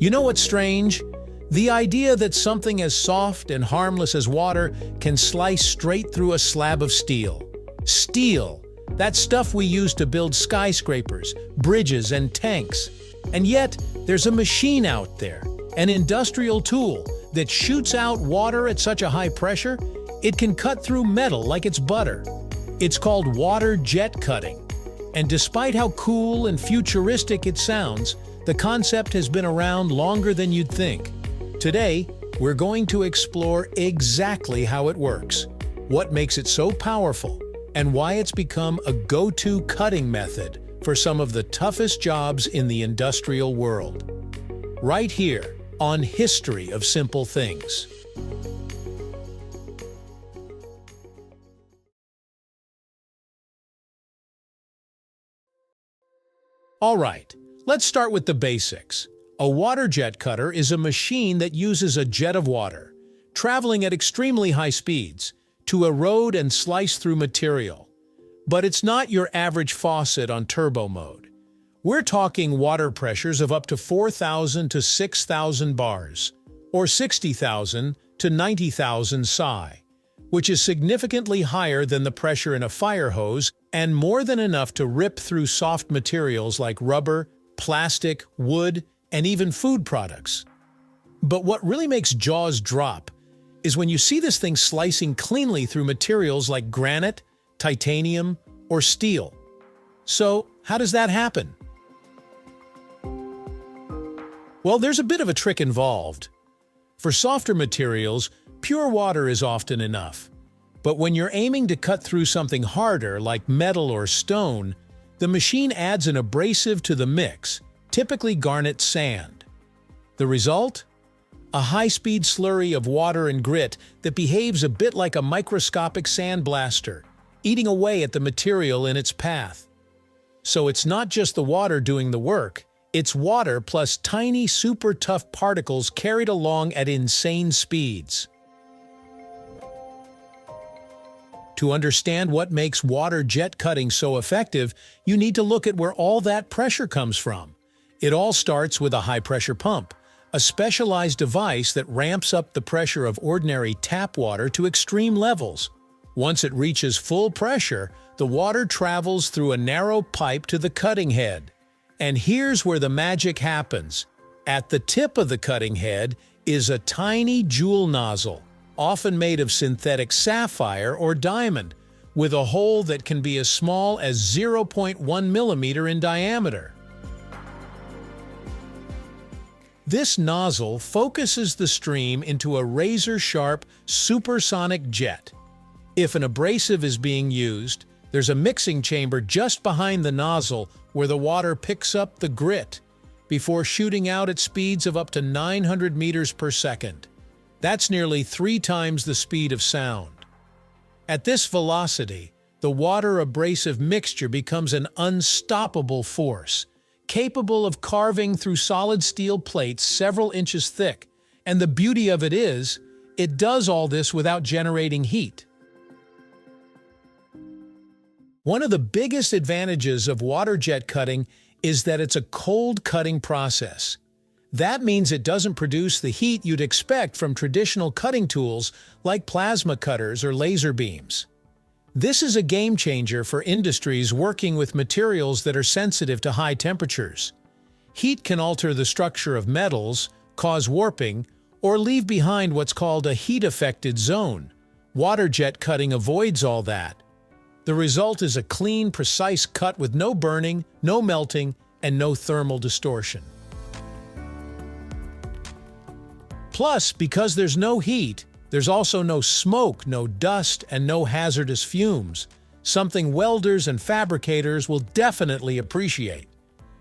You know what's strange? The idea that something as soft and harmless as water can slice straight through a slab of steel. Steel, that stuff we use to build skyscrapers, bridges, and tanks. And yet, there's a machine out there, an industrial tool, that shoots out water at such a high pressure, it can cut through metal like it's butter. It's called water jet cutting. And despite how cool and futuristic it sounds, the concept has been around longer than you'd think. Today, we're going to explore exactly how it works, what makes it so powerful, and why it's become a go-to cutting method for some of the toughest jobs in the industrial world. Right here on History of Simple Things. All right, let's start with the basics. A water jet cutter is a machine that uses a jet of water, traveling at extremely high speeds, to erode and slice through material. But it's not your average faucet on turbo mode. We're talking water pressures of up to 4,000 to 6,000 bars, or 60,000 to 90,000 psi, which is significantly higher than the pressure in a fire hose and more than enough to rip through soft materials like rubber, plastic, wood, and even food products. But what really makes jaws drop is when you see this thing slicing cleanly through materials like granite, titanium, or steel. So, how does that happen? Well, there's a bit of a trick involved. For softer materials, pure water is often enough. But when you're aiming to cut through something harder like metal or stone, the machine adds an abrasive to the mix, typically garnet sand. The result? A high-speed slurry of water and grit that behaves a bit like a microscopic sandblaster, eating away at the material in its path. So it's not just the water doing the work, it's water plus tiny super tough particles carried along at insane speeds. To understand what makes water jet cutting so effective, you need to look at where all that pressure comes from. It all starts with a high-pressure pump, a specialized device that ramps up the pressure of ordinary tap water to extreme levels. Once it reaches full pressure, the water travels through a narrow pipe to the cutting head. And here's where the magic happens. At the tip of the cutting head is a tiny jewel nozzle, often made of synthetic sapphire or diamond, with a hole that can be as small as 0.1 millimeter in diameter. This nozzle focuses the stream into a razor-sharp, supersonic jet. If an abrasive is being used, there's a mixing chamber just behind the nozzle where the water picks up the grit before shooting out at speeds of up to 900 meters per second. That's nearly 3 times the speed of sound. At this velocity, the water-abrasive mixture becomes an unstoppable force, capable of carving through solid steel plates several inches thick. And the beauty of it is, it does all this without generating heat. One of the biggest advantages of water jet cutting is that it's a cold cutting process. That means it doesn't produce the heat you'd expect from traditional cutting tools like plasma cutters or laser beams. This is a game changer for industries working with materials that are sensitive to high temperatures. Heat can alter the structure of metals, cause warping, or leave behind what's called a heat-affected zone. Water jet cutting avoids all that. The result is a clean, precise cut with no burning, no melting, and no thermal distortion. Plus, because there's no heat, there's also no smoke, no dust, and no hazardous fumes, something welders and fabricators will definitely appreciate.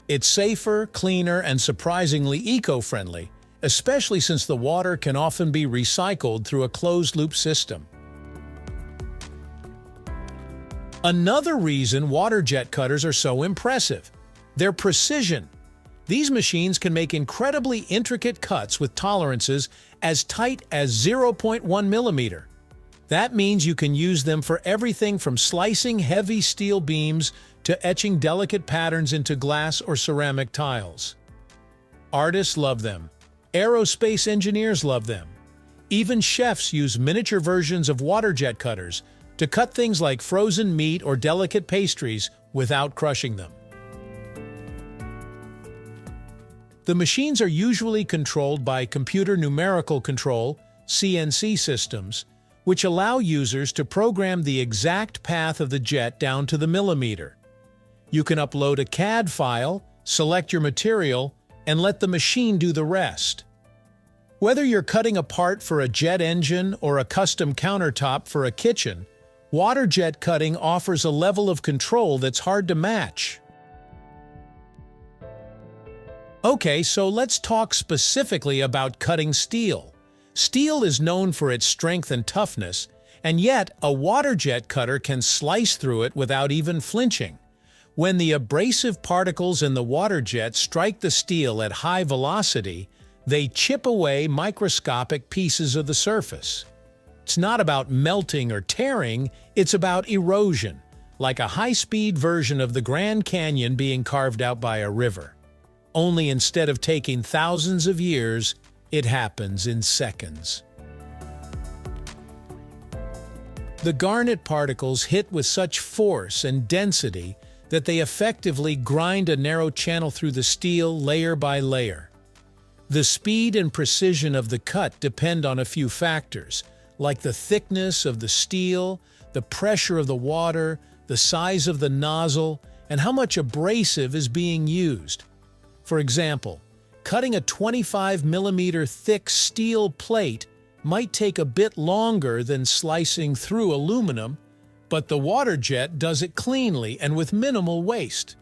It's safer, cleaner, and surprisingly eco-friendly, especially since the water can often be recycled through a closed-loop system. Another reason water jet cutters are so impressive: their precision. These machines can make incredibly intricate cuts with tolerances as tight as 0.1 millimeter. That means you can use them for everything from slicing heavy steel beams to etching delicate patterns into glass or ceramic tiles. Artists love them, Aerospace engineers love them. Even chefs use miniature versions of Waterjet cutters to cut things like frozen meat or delicate pastries without crushing them. The machines are usually controlled by computer numerical control (CNC) systems, which allow users to program the exact path of the jet down to the millimeter. You can upload a CAD file, select your material, and let the machine do the rest. Whether you're cutting a part for a jet engine or a custom countertop for a kitchen, Waterjet cutting offers a level of control that's hard to match. Okay, so let's talk specifically about cutting steel. Steel is known for its strength and toughness, and yet a Waterjet cutter can slice through it without even flinching. When the abrasive particles in the Waterjet strike the steel at high velocity, they chip away microscopic pieces of the surface. It's not about melting or tearing, it's about erosion, like a high-speed version of the Grand Canyon being carved out by a river. Only instead of taking thousands of years, it happens in seconds. The garnet particles hit with such force and density that they effectively grind a narrow channel through the steel layer by layer. The speed and precision of the cut depend on a few factors, like the thickness of the steel, the pressure of the water, the size of the nozzle, and how much abrasive is being used. For example, cutting a 25mm thick steel plate might take a bit longer than slicing through aluminum, but the Waterjet does it cleanly and with minimal waste.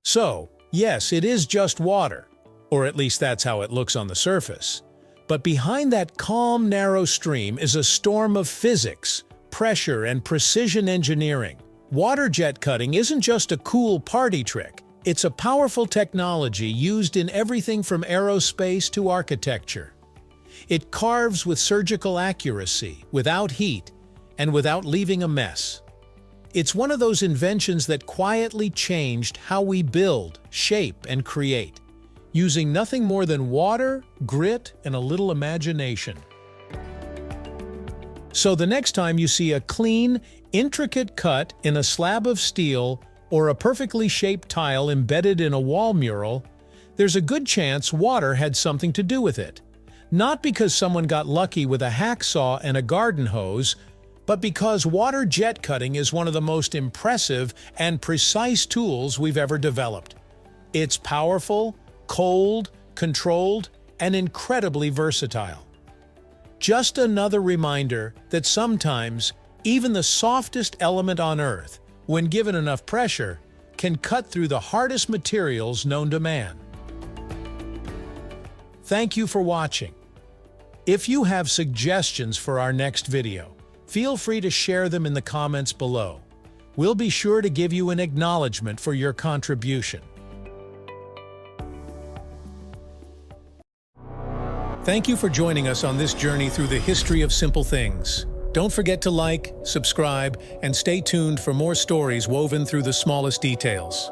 So, yes, it is just water, or at least that's how it looks on the surface. But behind that calm, narrow stream is a storm of physics, pressure, and precision engineering. Waterjet cutting isn't just a cool party trick. It's a powerful technology used in everything from aerospace to architecture. It carves with surgical accuracy, without heat, and without leaving a mess. It's one of those inventions that quietly changed how we build, shape, and create, using nothing more than water, grit, and a little imagination. So the next time you see a clean, intricate cut in a slab of steel or a perfectly shaped tile embedded in a wall mural, there's a good chance water had something to do with it. Not because someone got lucky with a hacksaw and a garden hose, but because Waterjet cutting is one of the most impressive and precise tools we've ever developed. It's powerful, cold, controlled, and incredibly versatile. Just another reminder that sometimes even the softest element on Earth, when given enough pressure, can cut through the hardest materials known to man. Thank you for watching. If you have suggestions for our next video, feel free to share them in the comments below. We'll be sure to give you an acknowledgement for your contribution. Thank you for joining us on this journey through the history of simple things. Don't forget to like, subscribe, and stay tuned for more stories woven through the smallest details.